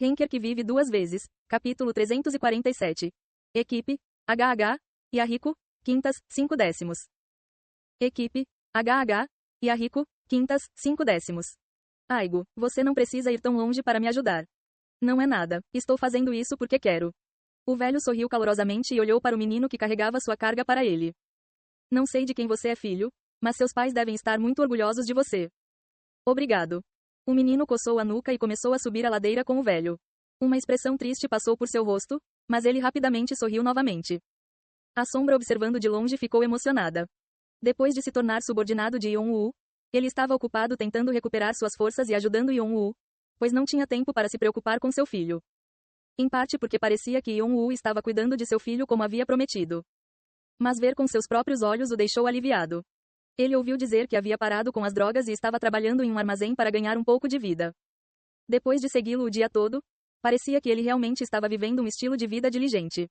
Henker que vive duas vezes. Capítulo 347. Equipe, HH, Yahiko, quintas, 5 décimos. Equipe, HH, Yahiko, quintas, 5 décimos. Aigo, você não precisa ir tão longe para me ajudar. Não é nada, estou fazendo isso porque quero. O velho sorriu calorosamente e olhou para o menino que carregava sua carga para ele. Não sei de quem você é filho, mas seus pais devem estar muito orgulhosos de você. Obrigado. O menino coçou a nuca e começou a subir a ladeira com o velho. Uma expressão triste passou por seu rosto, mas ele rapidamente sorriu novamente. A sombra observando de longe ficou emocionada. Depois de se tornar subordinado de Yon-woo, ele estava ocupado tentando recuperar suas forças e ajudando Yon-woo, pois não tinha tempo para se preocupar com seu filho. Em parte porque parecia que Yon-woo estava cuidando de seu filho como havia prometido. Mas ver com seus próprios olhos o deixou aliviado. Ele ouviu dizer que havia parado com as drogas e estava trabalhando em um armazém para ganhar um pouco de vida. Depois de segui-lo o dia todo, parecia que ele realmente estava vivendo um estilo de vida diligente.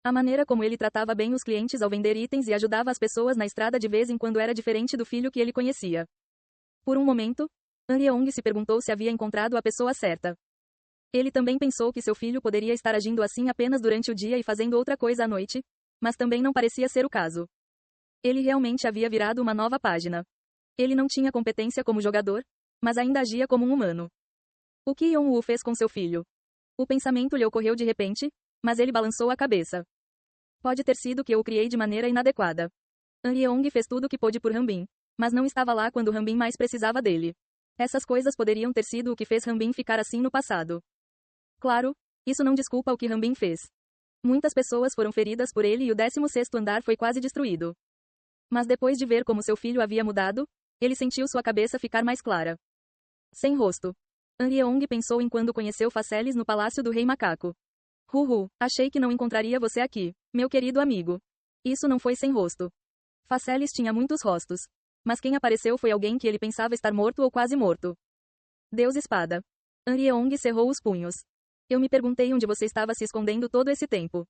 A maneira como ele tratava bem os clientes ao vender itens e ajudava as pessoas na estrada de vez em quando era diferente do filho que ele conhecia. Por um momento, An Yeong se perguntou se havia encontrado a pessoa certa. Ele também pensou que seu filho poderia estar agindo assim apenas durante o dia e fazendo outra coisa à noite, mas também não parecia ser o caso. Ele realmente havia virado uma nova página. Ele não tinha competência como jogador, mas ainda agia como um humano. O que Yon-woo fez com seu filho? O pensamento lhe ocorreu de repente, mas ele balançou a cabeça. Pode ter sido que eu o criei de maneira inadequada. An Yeong fez tudo o que pôde por Hanbin, mas não estava lá quando Hanbin mais precisava dele. Essas coisas poderiam ter sido o que fez Hanbin ficar assim no passado. Claro, isso não desculpa o que Hanbin fez. Muitas pessoas foram feridas por ele e o 16º andar foi quase destruído. Mas depois de ver como seu filho havia mudado, ele sentiu sua cabeça ficar mais clara. Sem rosto. An Yeong pensou em quando conheceu Faceles no palácio do Rei Macaco. Achei que não encontraria você aqui, meu querido amigo. Isso não foi sem rosto. Faceles tinha muitos rostos. Mas quem apareceu foi alguém que ele pensava estar morto ou quase morto. Deus Espada. An Yeong cerrou os punhos. Eu me perguntei onde você estava se escondendo todo esse tempo.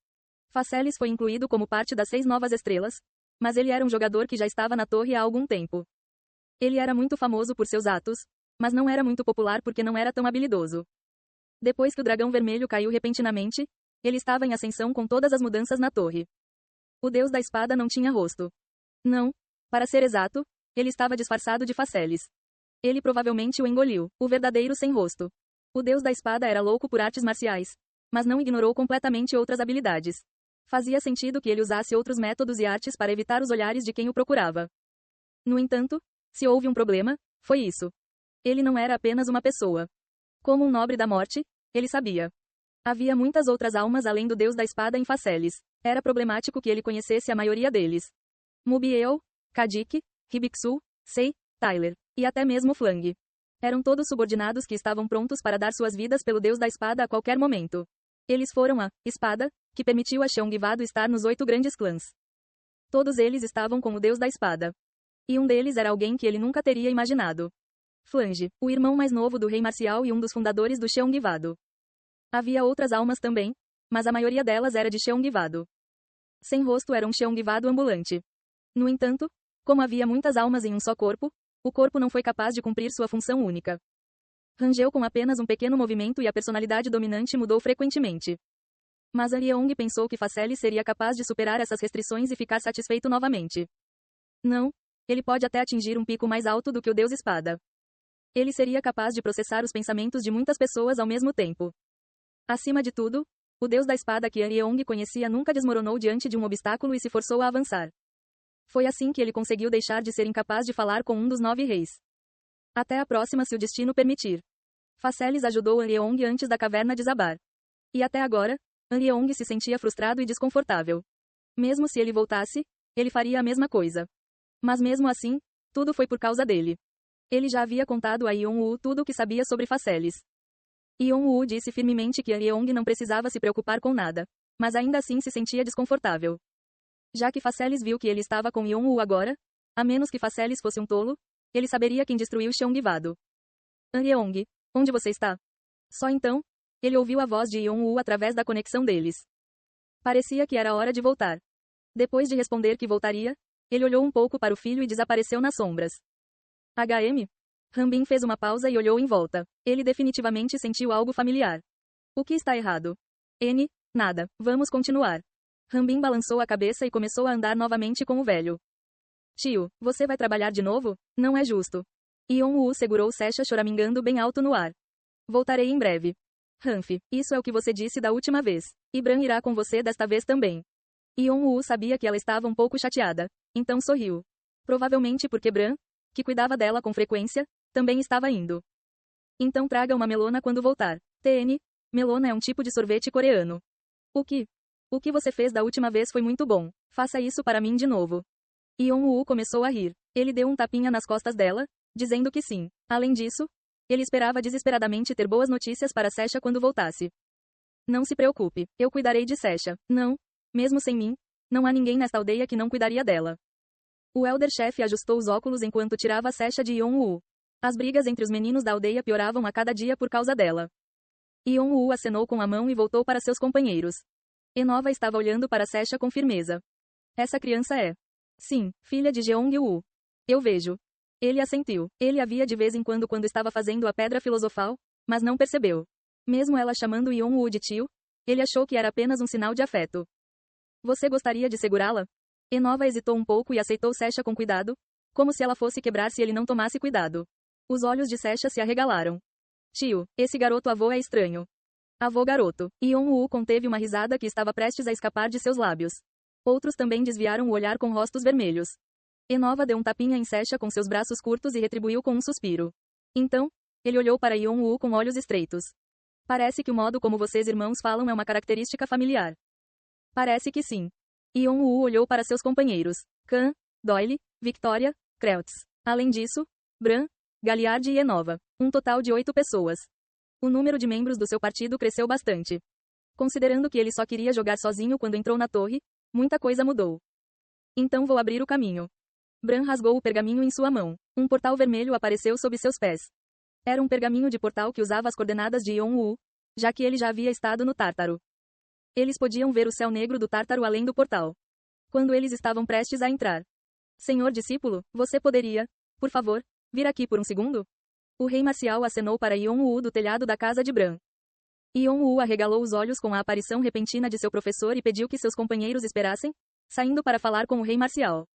Faceles foi incluído como parte das 6 novas estrelas, mas ele era um jogador que já estava na torre há algum tempo. Ele era muito famoso por seus atos, mas não era muito popular porque não era tão habilidoso. Depois que o dragão vermelho caiu repentinamente, ele estava em ascensão com todas as mudanças na torre. O deus da espada não tinha rosto. Não, para ser exato, ele estava disfarçado de Faceles. Ele provavelmente o engoliu, o verdadeiro sem rosto. O deus da espada era louco por artes marciais, mas não ignorou completamente outras habilidades. Fazia sentido que ele usasse outros métodos e artes para evitar os olhares de quem o procurava. No entanto, se houve um problema, foi isso. Ele não era apenas uma pessoa. Como um nobre da morte, ele sabia. Havia muitas outras almas além do deus da espada em Faceles. Era problemático que ele conhecesse a maioria deles. Mubiel, Kadik, Hibiksu, Sei, Tyler, e até mesmo Flang. Eram todos subordinados que estavam prontos para dar suas vidas pelo deus da espada a qualquer momento. Eles foram a espada, que permitiu a Cheongvado estar nos 8 grandes clãs. Todos eles estavam com o deus da espada. E um deles era alguém que ele nunca teria imaginado. Flange, o irmão mais novo do rei marcial e um dos fundadores do Cheongvado. Havia outras almas também, mas a maioria delas era de Cheongvado. Sem rosto era um Cheongvado ambulante. No entanto, como havia muitas almas em um só corpo, o corpo não foi capaz de cumprir sua função única. Rangeu com apenas um pequeno movimento e a personalidade dominante mudou frequentemente. Mas An Yeong pensou que Faceles seria capaz de superar essas restrições e ficar satisfeito novamente. Não, ele pode até atingir um pico mais alto do que o Deus Espada. Ele seria capaz de processar os pensamentos de muitas pessoas ao mesmo tempo. Acima de tudo, o Deus da Espada que An Yeong conhecia nunca desmoronou diante de um obstáculo e se forçou a avançar. Foi assim que ele conseguiu deixar de ser incapaz de falar com um dos 9 reis. Até a próxima se o destino permitir. Faceles ajudou An Yeong antes da caverna desabar. E até agora, An Yeong se sentia frustrado e desconfortável. Mesmo se ele voltasse, ele faria a mesma coisa. Mas mesmo assim, tudo foi por causa dele. Ele já havia contado a Yon-woo tudo o que sabia sobre Faceles. Yon-woo disse firmemente que An Yeong não precisava se preocupar com nada, mas ainda assim se sentia desconfortável. Já que Faceles viu que ele estava com Yon-woo agora, a menos que Faceles fosse um tolo, ele saberia quem destruiu Cheongvado. An Yeong, onde você está? Só então, ele ouviu a voz de Yon-woo através da conexão deles. Parecia que era hora de voltar. Depois de responder que voltaria, ele olhou um pouco para o filho e desapareceu nas sombras. HM? Hanbin fez uma pausa e olhou em volta. Ele definitivamente sentiu algo familiar. O que está errado? N. Nada. Vamos continuar. Rambin balançou a cabeça e começou a andar novamente com o velho. Tio, você vai trabalhar de novo? Não é justo. Yeon-woo segurou Sesha choramingando bem alto no ar. Voltarei em breve. Hanfi, isso é o que você disse da última vez. E Bran irá com você desta vez também. Yeon-woo sabia que ela estava um pouco chateada, então sorriu. Provavelmente porque Bran, que cuidava dela com frequência, também estava indo. Então traga uma melona quando voltar. TN, melona é um tipo de sorvete coreano. O que você fez da última vez foi muito bom. Faça isso para mim de novo. Yeon-woo começou a rir. Ele deu um tapinha nas costas dela, dizendo que sim. Além disso, ele esperava desesperadamente ter boas notícias para Sesha quando voltasse. Não se preocupe, eu cuidarei de Sesha. Não, mesmo sem mim, não há ninguém nesta aldeia que não cuidaria dela. O Elder Chef ajustou os óculos enquanto tirava Sesha de Yeon-woo. As brigas entre os meninos da aldeia pioravam a cada dia por causa dela. Yeon-woo acenou com a mão e voltou para seus companheiros. Enova estava olhando para Sesha com firmeza. Essa criança é. Sim, filha de Jeong-woo. Eu vejo. Ele assentiu. Ele a via de vez em quando estava fazendo a pedra filosofal, mas não percebeu. Mesmo ela chamando Yeon-woo de tio, ele achou que era apenas um sinal de afeto. Você gostaria de segurá-la? Enova hesitou um pouco e aceitou Sesha com cuidado, como se ela fosse quebrar se ele não tomasse cuidado. Os olhos de Sesha se arregalaram. Tio, esse garoto avô é estranho. Avô garoto. Yeon-woo conteve uma risada que estava prestes a escapar de seus lábios. Outros também desviaram o olhar com rostos vermelhos. Enova deu um tapinha em Sesha com seus braços curtos e retribuiu com um suspiro. Então, ele olhou para Yeon-woo com olhos estreitos. Parece que o modo como vocês irmãos falam é uma característica familiar. Parece que sim. Yeon-woo olhou para seus companheiros. Khan, Doyle, Victoria, Kreutz. Além disso, Bran, Galliard e Enova. Um total de 8 pessoas. O número de membros do seu partido cresceu bastante. Considerando que ele só queria jogar sozinho quando entrou na torre, muita coisa mudou. Então vou abrir o caminho. Bran rasgou o pergaminho em sua mão. Um portal vermelho apareceu sob seus pés. Era um pergaminho de portal que usava as coordenadas de Yeon-woo, já que ele já havia estado no Tártaro. Eles podiam ver o céu negro do Tártaro além do portal. Quando eles estavam prestes a entrar. Senhor discípulo, você poderia, por favor, vir aqui por um segundo? O rei marcial acenou para Yeon-woo do telhado da casa de Bran. Yeon-woo arregalou os olhos com a aparição repentina de seu professor e pediu que seus companheiros esperassem, saindo para falar com o rei marcial.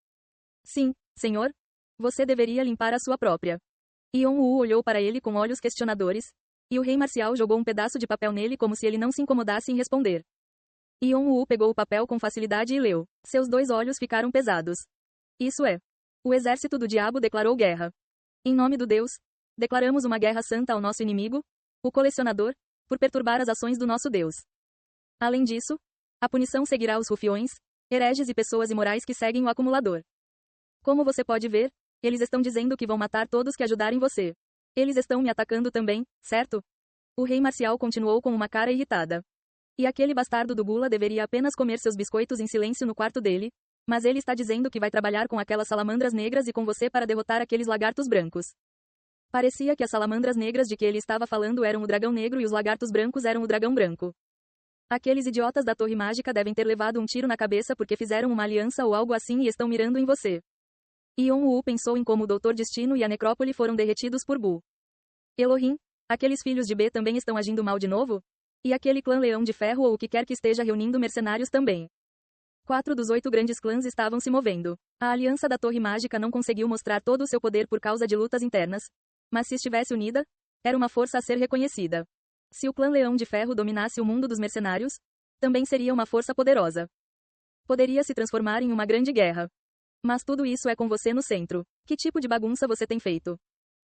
Sim, senhor. Você deveria limpar a sua própria. Yeon-woo olhou para ele com olhos questionadores, e o rei marcial jogou um pedaço de papel nele como se ele não se incomodasse em responder. Yeon-woo pegou o papel com facilidade e leu. Seus 2 olhos ficaram pesados. Isso é. O exército do diabo declarou guerra. Em nome do Deus, declaramos uma guerra santa ao nosso inimigo, o colecionador, por perturbar as ações do nosso Deus. Além disso, a punição seguirá os rufiões, hereges e pessoas imorais que seguem o acumulador. Como você pode ver, eles estão dizendo que vão matar todos que ajudarem você. Eles estão me atacando também, certo? O rei marcial continuou com uma cara irritada. E aquele bastardo do Gula deveria apenas comer seus biscoitos em silêncio no quarto dele, mas ele está dizendo que vai trabalhar com aquelas salamandras negras e com você para derrotar aqueles lagartos brancos. Parecia que as salamandras negras de que ele estava falando eram o dragão negro e os lagartos brancos eram o dragão branco. Aqueles idiotas da Torre Mágica devem ter levado um tiro na cabeça porque fizeram uma aliança ou algo assim e estão mirando em você. Yeon-woo pensou em como o Doutor Destino e a Necrópole foram derretidos por Bu. Elohim, aqueles filhos de B também estão agindo mal de novo? E aquele clã Leão de Ferro ou o que quer que esteja reunindo mercenários também. 4 dos 8 grandes clãs estavam se movendo. A aliança da Torre Mágica não conseguiu mostrar todo o seu poder por causa de lutas internas, mas se estivesse unida, era uma força a ser reconhecida. Se o clã Leão de Ferro dominasse o mundo dos mercenários, também seria uma força poderosa. Poderia se transformar em uma grande guerra. Mas tudo isso é com você no centro. Que tipo de bagunça você tem feito?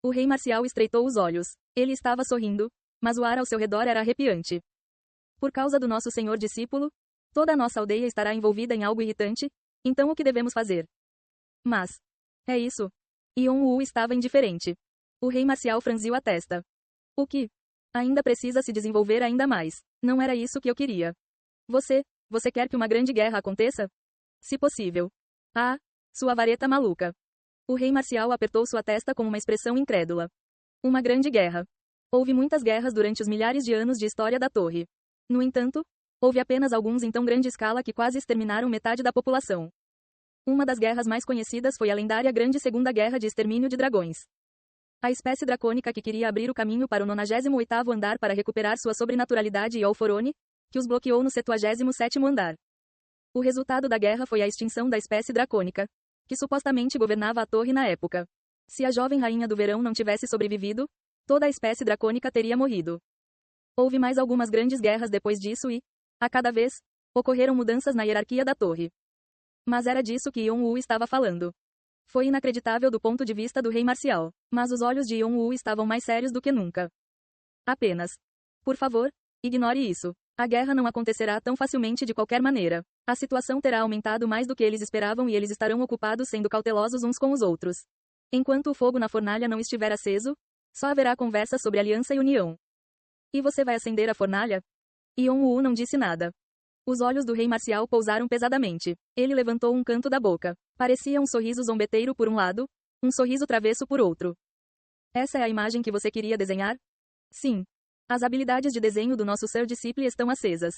O rei marcial estreitou os olhos. Ele estava sorrindo, mas o ar ao seu redor era arrepiante. Por causa do nosso senhor discípulo, toda a nossa aldeia estará envolvida em algo irritante, então o que devemos fazer? Mas, é isso. Yeon-woo estava indiferente. O rei marcial franziu a testa. O que? Ainda precisa se desenvolver ainda mais. Não era isso que eu queria. Você quer que uma grande guerra aconteça? Se possível. Ah, sua vareta maluca. O rei marcial apertou sua testa com uma expressão incrédula. Uma grande guerra. Houve muitas guerras durante os milhares de anos de história da torre. No entanto, houve apenas alguns em tão grande escala que quase exterminaram metade da população. Uma das guerras mais conhecidas foi a lendária Grande Segunda Guerra de Extermínio de Dragões. A espécie dracônica que queria abrir o caminho para o 98º andar para recuperar sua sobrenaturalidade e Alforone, que os bloqueou no 77º andar. O resultado da guerra foi a extinção da espécie dracônica, que supostamente governava a torre na época. Se a jovem rainha do verão não tivesse sobrevivido, toda a espécie dracônica teria morrido. Houve mais algumas grandes guerras depois disso e, a cada vez, ocorreram mudanças na hierarquia da torre. Mas era disso que Yong-woo estava falando. Foi inacreditável do ponto de vista do rei marcial, mas os olhos de Yong-woo estavam mais sérios do que nunca. Apenas. Por favor, ignore isso. A guerra não acontecerá tão facilmente de qualquer maneira. A situação terá aumentado mais do que eles esperavam e eles estarão ocupados sendo cautelosos uns com os outros. Enquanto o fogo na fornalha não estiver aceso, só haverá conversa sobre aliança e união. E você vai acender a fornalha? Yong-woo não disse nada. Os olhos do rei marcial pousaram pesadamente. Ele levantou um canto da boca. Parecia um sorriso zombeteiro por um lado, um sorriso travesso por outro. Essa é a imagem que você queria desenhar? Sim. As habilidades de desenho do nosso Sir Disciple estão acesas.